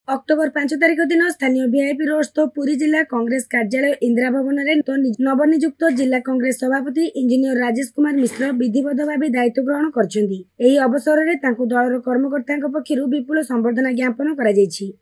October 5 तारिख दिन स्थानीय वीआईपी रोड स्थित पुरी जिला कांग्रेस कार्यालय इंदिरा भवन में नवनियुक्त जिला कांग्रेस सभापति इंजीनियर राजेश कुमार मिश्र विधिवत भाव दायित्व ग्रहण कर अवसर में दलर कर्मकर्ता पक्षर विपुल संबर्धना ज्ञापन कर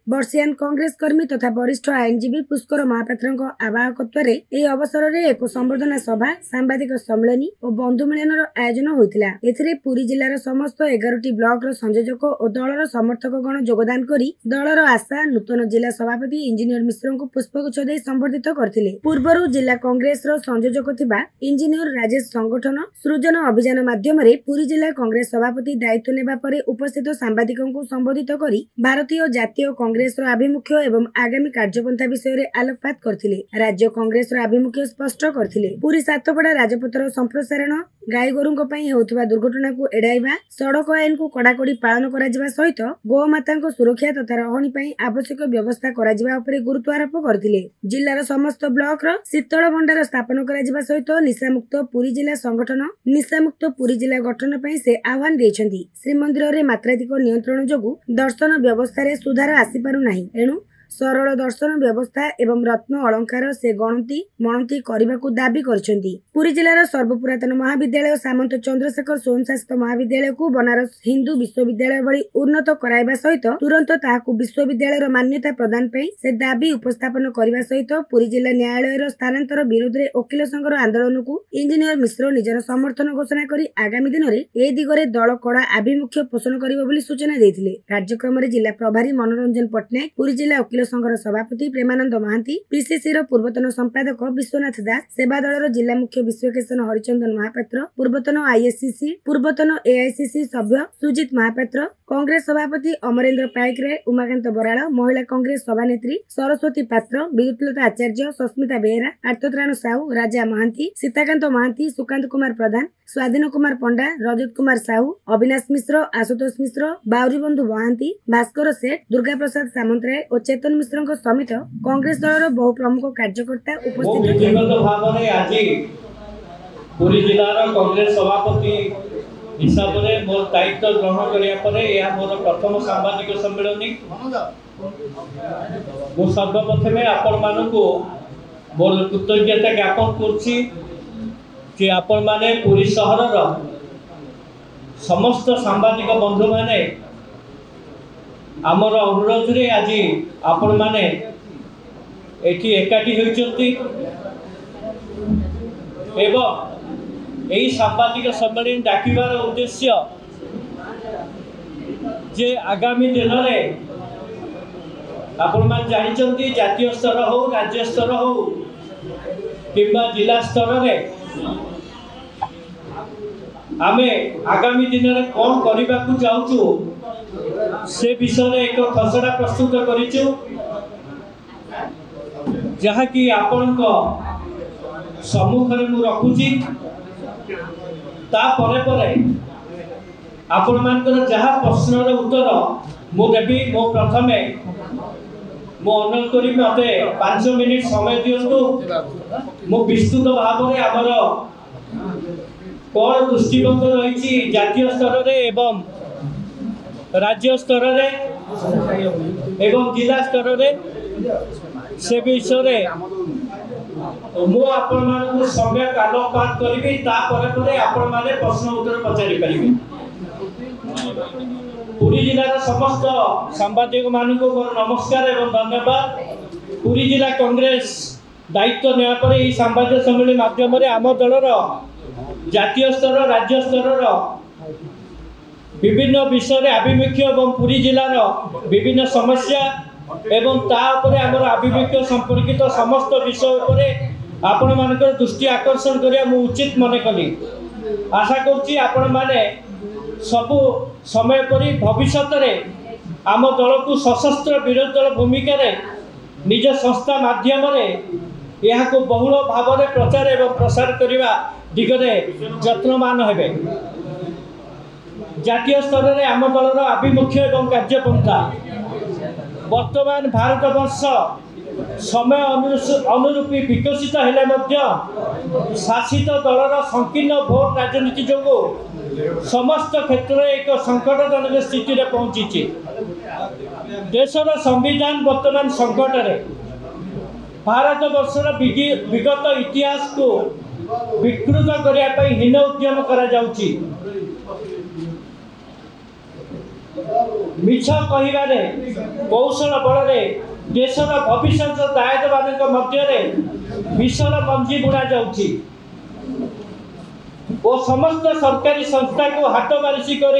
वर्षियान कांग्रेस कर्मी तथा वरिष्ठ आईनजीवी पुष्कर महापात्र आवाहकत्व अवसर में एक संबर्धना सभा सांबादिक सम्मेलन और बंधु मिलन आयोजन होता। पुरी जिलार समस्त 11टी ब्लॉक संयोजक और दलर समर्थकगण योगदान कर दलर आशा नूतन जिला सभापति इंजीनियर मिश्र को पुष्पगुच्छ दे संबर्धित करथिले। पूर्वरु जिला कांग्रेस संयोजक थिबा इंजीनियर राजेश संगठन सृजन अभियान माध्यम पुरी जिला कांग्रेस सभापति दायित्व नेबा परे उपस्थित सांबादिकों को संबोधित करी भारतीय जातीय कांग्रेस आभिमुख्य एवं आगामी कार्यपंथा विषय आलोकपात करथिले। राज्य कांग्रेस आभिमुख्य स्पष्ट करथिले। पुरी सातपड़ा राजपथर संप्रसारण गाई गोरुंक पई होउथबा दुर्घटना को एडाइबा सड़क आईन को कड़ाकड़ी पालन करा सहित गोमाता सुरक्षा तथा रहणी पई आवश्यक व्यवस्था करा गुरुत्व आरोप करथिले। जिलार समस्त ब्लॉक शीतल भंडार स्थापन करा सहित निशामुक्त पुरी जिला संगठन निशामुक्त पुरी जिला गठन पई से आह्वान देइछन्ती। श्रीमंदिर रे मात्राधिक नियंत्रण जोगु दर्शन व्यवस्था रे सुधार आसी पारु नाही। एणु सरल दर्शन व्यवस्था एवं रत्न अलंकार से गणती मणती करने को दाबी करछन्ती। पुरी जिलार सर्वपुरातन महाविद्यालय सामंत चंद्रशेखर स्वयंशासित महाविद्यालय को बनारस हिंदू विश्वविद्यालय भली उन्नत कराइबा सहित तुरंत ताहाकु विश्वविद्यालय मान्यता प्रदान पे से दाबी उपस्थापन करने सहित पुरी जिला न्यायालय स्थानांतर विरोध में वकिल संघर आंदोलन को इंजीनियर मिश्र निजर समर्थन घोषणा कर आगामी दिन में ए दिगरे दल कड़ा आभिमुख्य पोषण कर सूचना देथिले। कार्यक्रम में जिला प्रभारी मनोरंजन पट्टनायक पुरी जिला वकिल संघर सभापति प्रेमानंद महांती पीसीसी पूर्वतन संपादक विश्वनाथ दास सेवा दलर जिला मुख्य विश्वकेशन हरिचंदन महापात्र पूर्वतन आईएससीसी पूर्वतन एआईसीसी सभ्य सुजित महापात्र कांग्रेस सभापति अमरेंद्र पाइकराय उमाकांत बराड़ महिला कांग्रेस सभानेत्री सरस्वती पात्र विद्युतलता आचार्य सस्मिता बेहेरा आर्तत्राण साहू राजा महांती सीताकांत महांती सुकांत कुमार प्रधान स्वाधीन कुमार पंडा रजत कुमार साहू अविनाश मिश्र आशुतोष मिश्र बाउरी बंधु महांती भास्कर सेठ दुर्गा प्रसाद सामंतराय और चेतन मिश्र समेत कांग्रेस दलर बहु प्रमुख कार्यकर्ता उपस्थित पुरी जिलार कांग्रेस सभापति हिसाब से मोर दायित्व ग्रहण करने मोर प्रथम सांबादिक सम्मेलन। मु सर्वप्रथमे आपण मानकु मोर कृतज्ञता ज्ञापन करछि कि आपण माने पुरी सहरर समस्त सांबादिक बंधु माने आमर अनुरोध रे आज आपण माने एठी एकाठी होइचंती एवं यही सांबादिक सम्मेलन डाकिबार उद्देश्य जे आगामी दिन में आपण मान जानिचंती जातीय स्तर हो राज्य स्तर हो किंबा जिला स्तर रे आमे आगामी दिन में कौन करने को चाहूँ से विषय एक खसड़ा प्रस्तुत करिछु जहा कि आपण को सम्मुख में मु रखुची ता परे परे आपण मानकर जहा प्रश्न उत्तर मु देबी। मो प्रथमे मो अनुरोध करी मते 5 मिनिट समय दियंतु मु विस्तृत भाव में आमर कौन दृष्टिकोण रही जातीय स्तर रे एवं राज्य स्तर रे एवं जिला स्तर रे से विषय मु आपण मानकु सम्यक आलोकपात करिबी ता परे परे आपण माने प्रश्न उत्तर पचारि परिबे। पुरी जिलार समस्त सांबादिक मानकु नमस्कार एवं धन्यवाद। पुरी जिला कांग्रेस दायित्व नेवा परे ई सांबादिक सम्मेलन माध्यम रे आम दलर जातीय स्तर राज्य स्तर विभिन्न विषय आभिमुख्य एवं पुरी जिलार विभिन्न समस्या एवं तापर आमर आभिमुख्य संपर्कित समस्त विषय उपरे आपण मानकर दृष्टि आकर्षण करिया मु उचित मने कली। आशा करछि आपण माने सबु समय परि भविष्यत रे आम दल को सशस्त्र विरोधी दल भूमिका रे निज संस्था माध्यम रे यहा को बहुल भाव में प्रचार एवं प्रसार करने दिगरे यत्नमान हेबे। जातीय स्तर में आम दलर आभिमुख्य एवं कार्यपंथा वर्तमान भारत वर्ष समय अनुरूपी विकसित हेले मध्य शासित दलर संकीर्ण भोट राजनीति जोगु समस्त क्षेत्र में एक संकटजनक स्थिति में पहुंची। देशर संविधान वर्तमान संकट में भारत वर्षर विगत इतिहास को विकृत करने हीन उद्यम करा जाउची। मिछ कहिबारे कौशल बल देशर भविष्य दायित्व मान मध्य विषर मंजी बुणा जाउची और समस्त सरकारी संस्था को हाथ बारिशी कर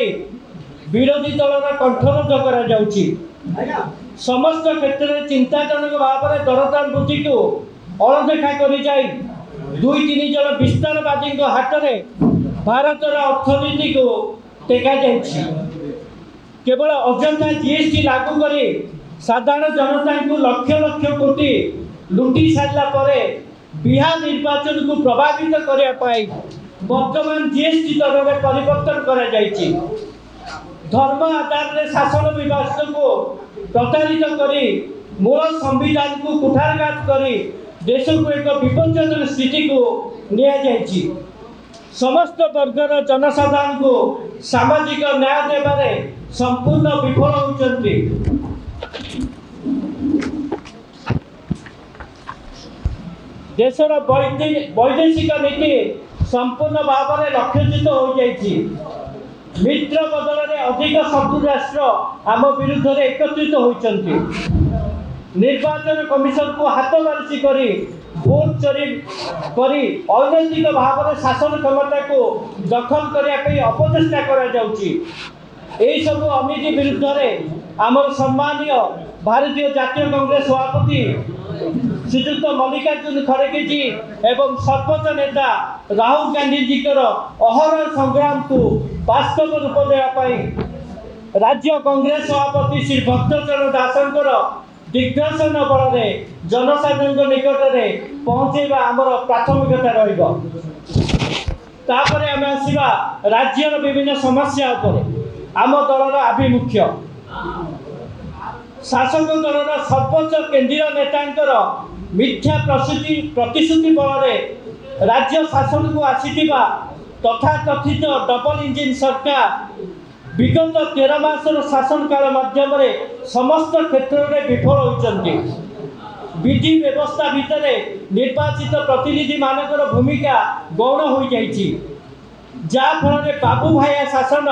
विरोधी दलर कंठरोध करा जाउची। समस्त क्षेत्र में चिंताजनक भाव में दरदाम वृद्धि को अणदेखा कर दुई तीन जन विस्तारवादी हाथ में भारतर अर्थनीति को टेका जाइछि। केवल अजंता जीएसटी लागू कर साधारण जनता को लक्ष लक्ष कोटी लुटी सारा पर बिहार निर्वाचन को प्रभावित करने वर्तमान जीएसटी दर में परिवर्तन करा जाइछि। धर्म आधार में शासन व्यवस्था को प्रतारित कर मूल संविधान को कुठारघात कर देश को एक विपज्जनक स्थिति को लिया जाइछि। समस्त वर्गर जनसाधारण को सामाजिक न्याय देवारे संपूर्ण विफल होचंती। देशर वैदेशिक नीति संपूर्ण भाव में लक्ष्यच्युत हो जाइछि। मित्र बदल में अधिक शत्रु राष्ट्र आम विरुद्ध में एकत्रित होइचंती। निर्वाचन कमिशन को हाथ बारिशी कर भोट चोरी कर अनैतिक भाव में शासन क्षमता को दखल करने अपचेष्टा करा जाउची। एही सब अनीति विरुद्ध में आमर सम्मानीय भारतीय जातीय कांग्रेस सभापति श्रीजुक्त मल्लिकार्जुन खड़गे जी एवं सर्वोच्च नेता राहुल गांधी जी अहरह संग्राम को वास्तव रूप देवाई राज्य कांग्रेस सभापति श्री भक्तचरण दासंकर दिग्दर्शन बल में जनसाधारण निकट में पहुँचेबा आमर प्राथमिकता रहिबो। तापरे आमे आसीबा राज्यर विभिन्न समस्या उपरे आम दलर आभिमुख्य। शासक दलर सर्वोच्च केंद्रीय नेतांकर मिथ्या प्रतिश्रुति बल में राज्य शासन को आसीथिबा तथाकथित डबल इंजिन सरकार विगत 13 मासर शासन काल माध्यम समस्त क्षेत्र में विफल होइचंती। विधि व्यवस्था भितर निर्वाचित प्रतिनिधि मानकर भूमिका गौण हो जाइछि। जा फल बाबू भाया शासन